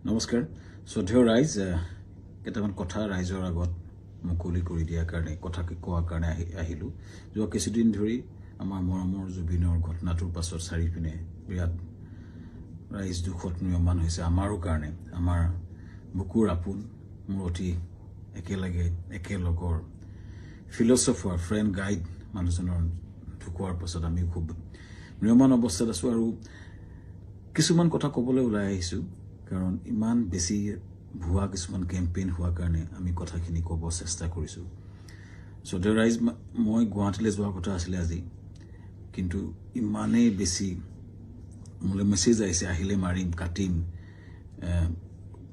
নমস্কাৰ শ্ৰদ্ধেয় ৰাইজ কেইটামান কথা ৰাইজৰ আগত মুকলি কৰি দিয়াৰ কাৰণে কথা কোৱাৰ কাৰণে আহিলোঁ যোৱা কিছুদিন ধৰি আমাৰ মৰমৰ জুবিনৰ ঘটনাটোৰ পাছত চাৰিপিনে বিৰাট ৰাইজ দুখত নিয়মান হৈছে আমাৰো কাৰণে আমাৰ বুকুৰ আপোন মোৰ অতি একেলগৰ ফিলচফাৰ ফ্ৰেণ্ড গাইড মানুহজনৰ ঢুকোৱাৰ পাছত আমি খুব নিয়মান অৱস্থাত আছোঁ আৰু কিছুমান কথা ক'বলৈ ওলাই আহিছোঁ কাৰণ ইমান বেছি ভুৱা কিছুমান কেম্পেইন হোৱাৰ কাৰণে আমি কথাখিনি ক'ব চেষ্টা কৰিছোঁ শ্ৰদ্ধেয় ৰাইজ মই গুৱাহাটীলৈ যোৱাৰ কথা আছিলে আজি কিন্তু ইমানেই বেছি মোলৈ মেছেজ আহিছে আহিলে মাৰিম কাটিম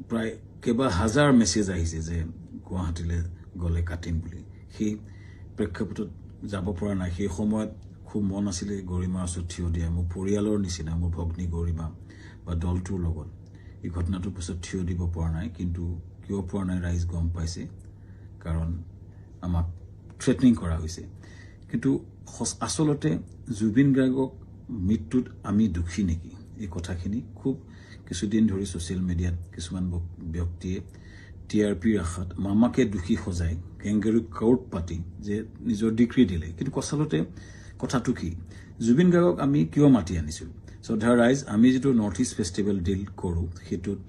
প্ৰায় কেইবা হাজাৰ মেছেজ আহিছে যে গুৱাহাটীলৈ গ'লে কাটিম বুলি সেই প্ৰেক্ষাপটত যাব পৰা নাই সেই সময়ত খুব মন আছিলে গৰিমাৰ ওচৰত থিয় দিয়া মোৰ পৰিয়ালৰ নিচিনা মোৰ ভগ্নী গৰিমা বা দলটোৰ লগত এই ঘটনাটোৰ পিছত থিয় দিব পৰা নাই কিন্তু কিয় পৰা নাই ৰাইজ গম পাইছে কাৰণ আমাক থ্ৰেটনিং কৰা হৈছে কিন্তু আচলতে জুবিন গাৰ্গক মৃত্যুত আমি দুখী নেকি এই কথাখিনি খুব কিছুদিন ধৰি ছ'চিয়েল মিডিয়াত কিছুমান ব্যক্তিয়ে টিআৰপিৰ আশাত মামাকে দোষী সজাই কেংগেৰু কাউট পাতি যে নিজৰ ডিগ্ৰী দিলে কিন্তু আচলতে কথাটো কি জুবিন গাৰ্গক আমি কিয় মাতি আনিছোঁ শ্ৰদ্ধা ৰাইজ আমি যিটো নৰ্থ ইষ্ট ফেষ্টিভেল ডিল কৰোঁ সেইটোত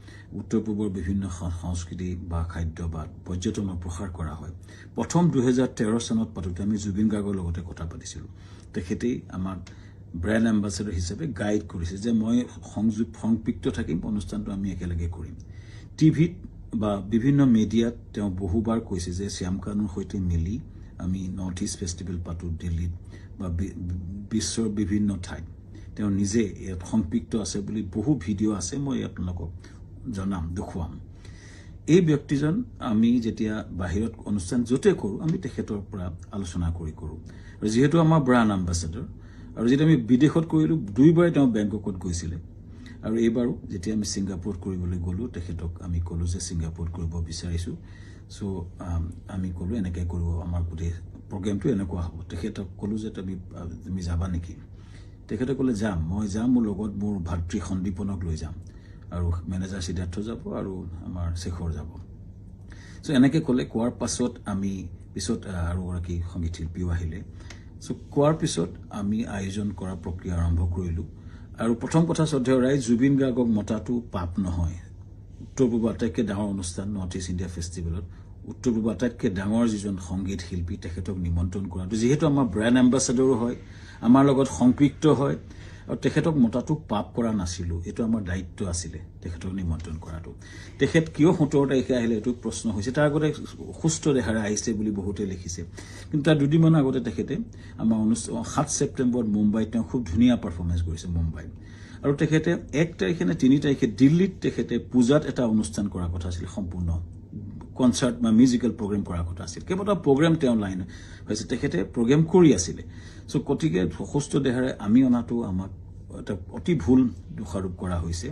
উত্তৰ পূবৰ বিভিন্ন সংস্কৃতি বা খাদ্য বা পৰ্যটনৰ প্ৰসাৰ কৰা হয় প্ৰথম 2013 চনত পাতোঁতে আমি জুবিন গাৰ্গৰ লগতে কথা পাতিছিলোঁ তেখেতেই আমাক ব্ৰেণ্ড এম্বাছেডৰ হিচাপে গাইড কৰিছে যে মই সংপৃক্ত থাকিম অনুষ্ঠানটো আমি একেলগে কৰিম টিভিত বা বিভিন্ন মিডিয়াত তেওঁ বহুবাৰ কৈছে যে শ্যামকানুৰ সৈতে মিলি আমি নৰ্থ ইষ্ট ফেষ্টিভেল পাতোঁ দিল্লীত বা বিশ্বৰ বিভিন্ন ঠাইত তেওঁ নিজে ইয়াত সংপৃক্ত আছে বুলি বহু ভিডিঅ' আছে মই আপোনালোকক জনাম দেখুৱাম এই ব্যক্তিজন আমি যেতিয়া বাহিৰত অনুষ্ঠান য'তে কৰোঁ আমি তেখেতৰ পৰা আলোচনা কৰোঁ আৰু যিহেতু আমাৰ ব্ৰাণ্ড এম্বাছেডৰ আৰু যেতিয়া আমি বিদেশত কৰিলোঁ দুইবাৰে তেওঁ বেংককত গৈছিলে আৰু এইবাৰো যেতিয়া আমি ছিংগাপুৰত কৰিবলৈ গ'লোঁ তেখেতক আমি ক'লোঁ যে ছিংগাপুৰত কৰিব বিচাৰিছোঁ চ' আমি ক'লোঁ এনেকৈ কৰিব আমাৰ গোটেই প্ৰগ্ৰেমটো এনেকুৱা হ'ব তেখেতক ক'লোঁ যে তুমি যাবা নেকি তেখেতে ক'লে যাম মই যাম মোৰ লগত মোৰ ভাতৃ সন্দীপনক লৈ যাম আৰু মেনেজাৰ সিদ্ধাৰ্থ যাব আৰু আমাৰ শেখৰ যাব চ' এনেকৈ ক'লে কোৱাৰ পাছত আমি পিছত আৰু এগৰাকী সংগীত শিল্পীও আহিলে চ' কোৱাৰ পিছত আমি আয়োজন কৰা প্ৰক্ৰিয়া আৰম্ভ কৰিলোঁ আৰু প্ৰথম কথা শ্ৰদ্ধেয় ৰাইজ জুবিন গাৰ্গক মতাটো পাপ নহয় উত্তৰ পূবৰ আটাইতকৈ ডাঙৰ অনুষ্ঠান নৰ্থ ইষ্ট ইণ্ডিয়া ফেষ্টিভেলত উত্তৰ পূবৰ আটাইতকৈ ডাঙৰ যিজন সংগীত শিল্পী তেখেতক নিমন্ত্ৰণ কৰাটো যিহেতু আমাৰ ব্ৰেণ্ড এম্বাছেডৰো হয় আমাৰ লগত সংপৃক্ত হয় আৰু তেখেতক মতাটো পাপ কৰা নাছিলোঁ এইটো আমাৰ দায়িত্ব আছিলে তেখেতক নিমন্ত্ৰণ কৰাটো তেখেত কিয় 17 তাৰিখে আহিলে এইটো প্ৰশ্ন হৈছে তাৰ আগতে সুস্থ দেহাৰে আহিছে বুলি বহুতে লিখিছে কিন্তু তাৰ দুদিনমান আগতে তেখেতে আমাৰ 7 ছেপ্টেম্বৰত মুম্বাইত তেওঁ খুব ধুনীয়া পাৰফৰ্মেঞ্চ কৰিছে মুম্বাইত আৰু তেখেতে 1 তাৰিখে নে 3 তাৰিখে দিল্লীত তেখেতে পূজাত এটা অনুষ্ঠান কৰাৰ কথা আছিল সম্পূৰ্ণ কনচাৰ্ট বা মিউজিকেল প্ৰগ্ৰেম কৰাৰ কথা আছিল কেইবাটাও প্ৰগ্ৰেম তেওঁ লাইন হৈছে তেখেতে প্ৰগ্ৰেম কৰি আছিলে চ' গতিকে সুস্থ দেহাৰে আমি অনাটো আমাক এটা অতি ভুল দোষাৰোপ কৰা হৈছে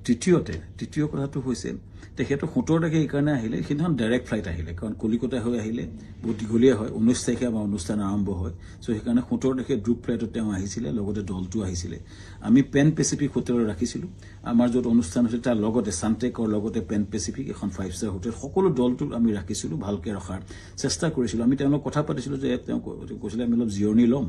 তৃতীয় কথাটো হৈছে তেখেতৰ 17 তাৰিখে এইকাৰণে আহিলে সেইদিনাখন ডাইৰেক্ট ফ্লাইট আহিলে কাৰণ কলিকতা হৈ আহিলে বহুত দীঘলীয়া হয় 19 তাৰিখে আমাৰ অনুষ্ঠান আৰম্ভ হয় চ' সেইকাৰণে 17 তাৰিখে গ্ৰুপ ফ্লাইটত তেওঁ আহিছিলে লগতে দলটো আহিছিলে আমি পেন পেচিফিক হোটেলত ৰাখিছিলোঁ আমাৰ য'ত অনুষ্ঠান হৈছিল তাৰ লগতে চানটেকৰ লগতে পেন পেচিফিক এখন 5-star হোটেল সকলো দলটো আমি ৰাখিছিলোঁ ভালকৈ ৰখাৰ চেষ্টা কৰিছিলোঁ আমি তেওঁলোকক কথা পাতিছিলোঁ যে তেওঁ কৈছিলে আমি অলপ জিৰণি ল'ম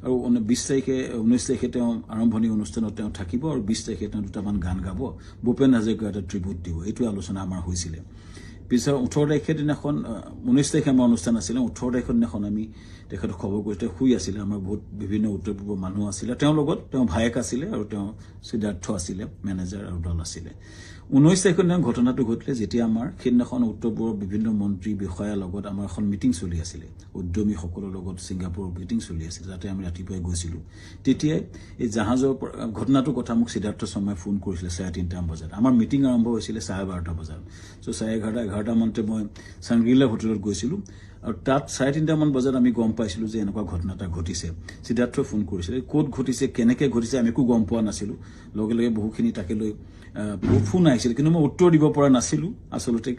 আৰু 19 তাৰিখে তেওঁ আৰম্ভণি অনুষ্ঠানত তেওঁ থাকিব আৰু 20 তাৰিখে তেওঁ দুটামান গান গাব ভূপেন হাজৰিকাৰ এটা ট্ৰিবিউট দিব এইটো আলোচনা আমাৰ হৈছিলে পিছত 18 তাৰিখে দিনাখন 19 তাৰিখে আমাৰ অনুষ্ঠান আছিলে 18 তাৰিখৰ দিনাখন আমি তেখেতক খবৰ কৰিতে শুই আছিলে আমাৰ বহুত বিভিন্ন উত্তৰ পূৰ্বৰ মানুহ আছিলে তেওঁৰ লগত তেওঁ ভায়েক আছিলে আৰু তেওঁ সিদ্ধাৰ্থ আছিলে মেনেজাৰ আৰু দল আছিলে 19 তাৰিখৰ দিনা ঘটনাটো ঘটিলে যেতিয়া আমাৰ সেইদিনাখন উত্তৰ পূৰ্বৰ বিভিন্ন মন্ত্ৰী বিষয়াৰ লগত আমাৰ এখন মিটিং চলি আছিলে উদ্যমীসকলৰ লগত ছিংগাপুৰৰ মিটিং চলি আছিল যাতে আমি ৰাতিপুৱাই গৈছিলোঁ তেতিয়াই এই জাহাজৰ ঘটনাটোৰ কথা মোক সিদ্ধাৰ্থ শৰ্মাই ফোন কৰিছিলে 3:30 বজাত আমাৰ মিটিং আৰম্ভ হৈছিলে 12:30 বজাত চ' 11:30 মানতে মই চাংগ্ৰিলা হোটেলত গৈছিলোঁ আৰু তাত 3:30 মান বজাত আমি গম পাইছিলোঁ যে এনেকুৱা ঘটনা এটা ঘটিছে সিদ্ধাৰ্থই ফোন কৰিছিলে ক'ত ঘটিছে কেনেকৈ ঘটিছে আমি একো গম পোৱা নাছিলোঁ লগে লগে বহুখিনি তাকে লৈ বহুত ফোন আহিছিল কিন্তু মই উত্তৰ দিব পৰা নাছিলোঁ আচলতে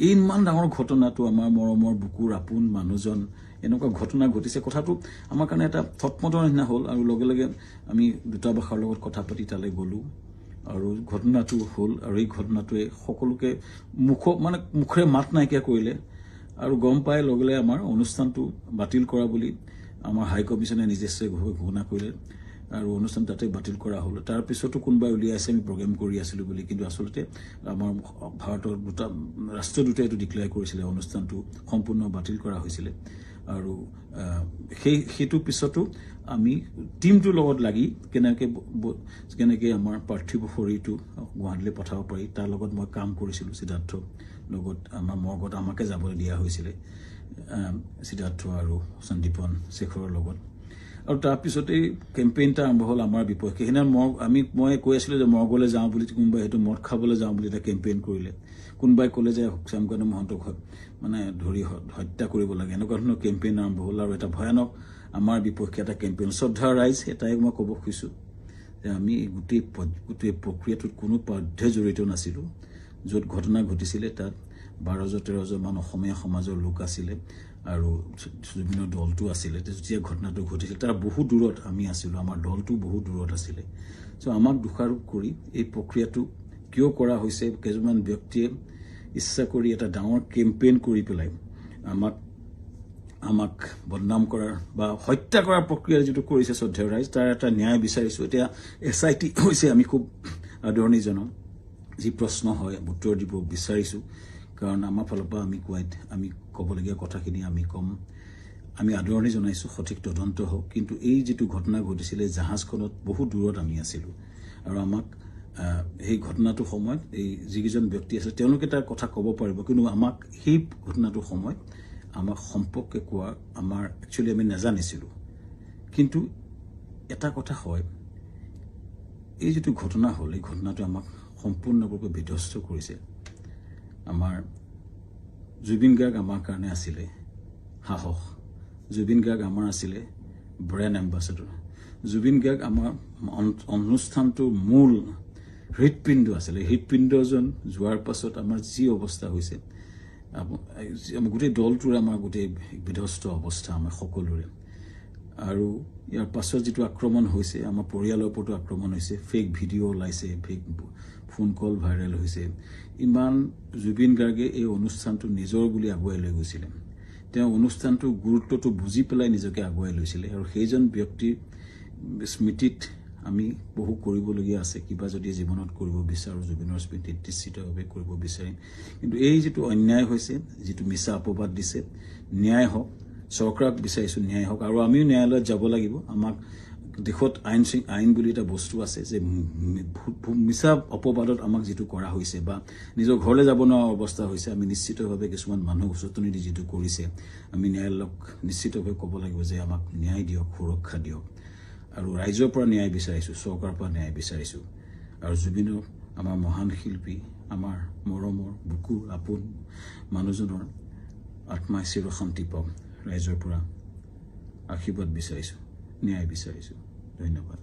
ইমান ডাঙৰ ঘটনাটো আমাৰ মৰমৰ বুকুৰ আপোন মানুহজন এনেকুৱা ঘটনা ঘটিছে কথাটো আমাৰ কাৰণে এটা থটমটৰ নিচিনা হ'ল আৰু লগে লগে আমি দূতাবাসৰ লগত কথা পাতি তালৈ গ'লোঁ আৰু ঘটনাটো হ'ল আৰু এই ঘটনাটোৱে সকলোকে মুখৰে মাত নাইকিয়া কৰিলে আৰু গম পাই লগে আমাৰ অনুষ্ঠানটো বাতিল কৰা বুলি আমাৰ হাই কমিছনে নিজস্বভাৱে ঘোষণা কৰিলে আৰু অনুষ্ঠান তাতে বাতিল কৰা হ'ল তাৰ পিছতো কোনোবাই উলিয়াইছে আমি প্ৰগ্ৰেম কৰি আছিলোঁ বুলি কিন্তু আচলতে আমাৰ ভাৰতৰ ৰাষ্ট্ৰদূতে এইটো ডিক্লেয়াৰ কৰিছিলে অনুষ্ঠানটো সম্পূৰ্ণ বাতিল কৰা হৈছিলে আৰু সেইটো পিছতো আমি টিমটোৰ লগত লাগি কেনেকৈ আমাৰ পাৰ্থিৱ শৰীৰটো গুৱাহাটীলৈ পঠাব পাৰি তাৰ লগত মই কাম কৰিছিলোঁ সিদ্ধাৰ্থ লগত আমাৰ মৰ্গত আমাকে যাবলৈ দিয়া হৈছিলে সিদ্ধাৰ্থ আৰু সন্দীপন শেখৰৰ লগত আৰু তাৰপিছতে কেম্পেইনটা আৰম্ভ হ'ল আমাৰ বিপক্ষে সেইদিনা মই কৈ আছিলোঁ যে মৰ্গলৈ যাওঁ বুলি কোনোবাই সেইটো মদ খাবলৈ যাওঁ বুলি এটা কেম্পেইন কৰিলে কোনোবাই ক'লে যে শ্যামকান্ত মহন্তক ধৰি হত্যা কৰিব লাগে এনেকুৱা ধৰণৰ কেম্পেইন আৰম্ভ হ'ল আৰু এটা ভয়ানক আমাৰ বিপক্ষে এটা কেম্পেইন শ্ৰদ্ধা ৰাইজ এটাই মই ক'ব খুজিছোঁ যে আমি গোটেই প্ৰক্ৰিয়াটোত কোনো পধ্যে জড়িত নাছিলোঁ য'ত ঘটনা ঘটিছিলে তাত 12-13জন মান অসমীয়া সমাজৰ লোক আছিলে আৰু জুবিনৰ দলটো আছিলে যেতিয়া ঘটনাটো ঘটিছিল তাৰ বহু দূৰত আমি আছিলোঁ আমাৰ দলটো বহু দূৰত আছিলে আমাক দোষাৰোপ কৰি এই প্ৰক্ৰিয়াটো কিয় কৰা হৈছে কেইজনমান ব্যক্তিয়ে ইচ্ছা কৰি এটা ডাঙৰ কেম্পেইন কৰি পেলাই আমাক বদনাম কৰাৰ বা হত্যা কৰাৰ প্ৰক্ৰিয়া যিটো কৰিছে শ্ৰদ্ধেয় ৰাইজ তাৰ এটা ন্যায় বিচাৰিছোঁ এতিয়া SIT হৈছে আমি খুব আদৰণি জনাম যি প্ৰশ্ন হয় উত্তৰ দিব বিচাৰিছোঁ কাৰণ আমাৰ ফালৰ পৰা আমি ক'বলগীয়া কথাখিনি আমি কম আমি আদৰণি জনাইছোঁ সঠিক তদন্ত হওক কিন্তু এই যিটো ঘটনা ঘটিছিলে জাহাজখনত বহু দূৰত আমি আছিলোঁ আৰু আমাক সেই ঘটনাটোৰ সময়ত এই যিকেইজন ব্যক্তি আছে তেওঁলোকে তাৰ কথা ক'ব পাৰিব কিন্তু আমাক সেই ঘটনাটোৰ সময়ত আমাক সম্পৰ্কে কোৱা আমাৰ একচুৱেলি আমি নাজানিছিলোঁ কিন্তু এটা কথা হয় এই যিটো ঘটনা হ'ল এই ঘটনাটো আমাক সম্পূৰ্ণৰূপে বিধ্বস্ত কৰিছে আমাৰ জুবিন গাৰ্গ আমাৰ কাৰণে আছিলে সাহস জুবিন গাৰ্গ আমাৰ আছিলে ব্ৰেণ্ড এম্বাছাডৰ জুবিন গাৰ্গ আমাৰ অনুষ্ঠানটোৰ মূল হৃদপিণ্ড আছিলে হৃদপিণ্ডজন যোৱাৰ পাছত আমাৰ যি অৱস্থা হৈছে গোটেই দলটোৰ আমাৰ গোটেই বিধ্বস্ত অৱস্থা আমাৰ সকলোৰে আৰু ইয়াৰ পাছত যিটো আক্ৰমণ হৈছে আমাৰ পৰিয়ালৰ ওপৰতো আক্ৰমণ হৈছে ফেক ভিডিঅ' ওলাইছে ফেক ফোন কল ভাইৰেল হৈছে ইমান জুবিন গাৰ্গে এই অনুষ্ঠানটো নিজৰ বুলি আগুৱাই লৈ গৈছিলে তেওঁ অনুষ্ঠানটোৰ গুৰুত্বটো বুজি পেলাই নিজকে আগুৱাই লৈছিলে আৰু সেইজন ব্যক্তিৰ স্মৃতিত আমি বহু কৰিবলগীয়া আছে কিবা যদি জীৱনত কৰিব বিচাৰোঁ জুবিনৰ স্মৃতিত নিশ্চিতভাৱে কৰিব বিচাৰিম কিন্তু এই যিটো অন্যায় হৈছে যিটো মিছা অপবাদ দিছে ন্যায় হওক চৰকাৰক বিচাৰিছোঁ ন্যায় হওক আৰু আমিও ন্যায়ালয়ত যাব লাগিব আমাক দেশত আইন বুলি এটা বস্তু আছে যে মিছা অপবাদত আমাক যিটো কৰা হৈছে বা নিজৰ ঘৰলৈ যাব নোৱাৰা অৱস্থা হৈছে আমি নিশ্চিতভাৱে কিছুমান মানুহ উচতনি দি যিটো কৰিছে আমি ন্যায়ালয়ক নিশ্চিতভাৱে ক'ব লাগিব যে আমাক ন্যায় দিয়ক সুৰক্ষা দিয়ক আৰু ৰাইজৰ পৰা ন্যায় বিচাৰিছোঁ চৰকাৰৰ পৰা ন্যায় বিচাৰিছোঁ আৰু জুবিনক আমাৰ মহান শিল্পী আমাৰ মৰমৰ বুকুৰ আপোন মানুহজনৰ আত্মাই চিৰশান্তি পাওক ৰাইজৰ পৰা আশীৰ্বাদ বিচাৰিছোঁ ন্যায় বিচাৰিছোঁ ধন্যবাদ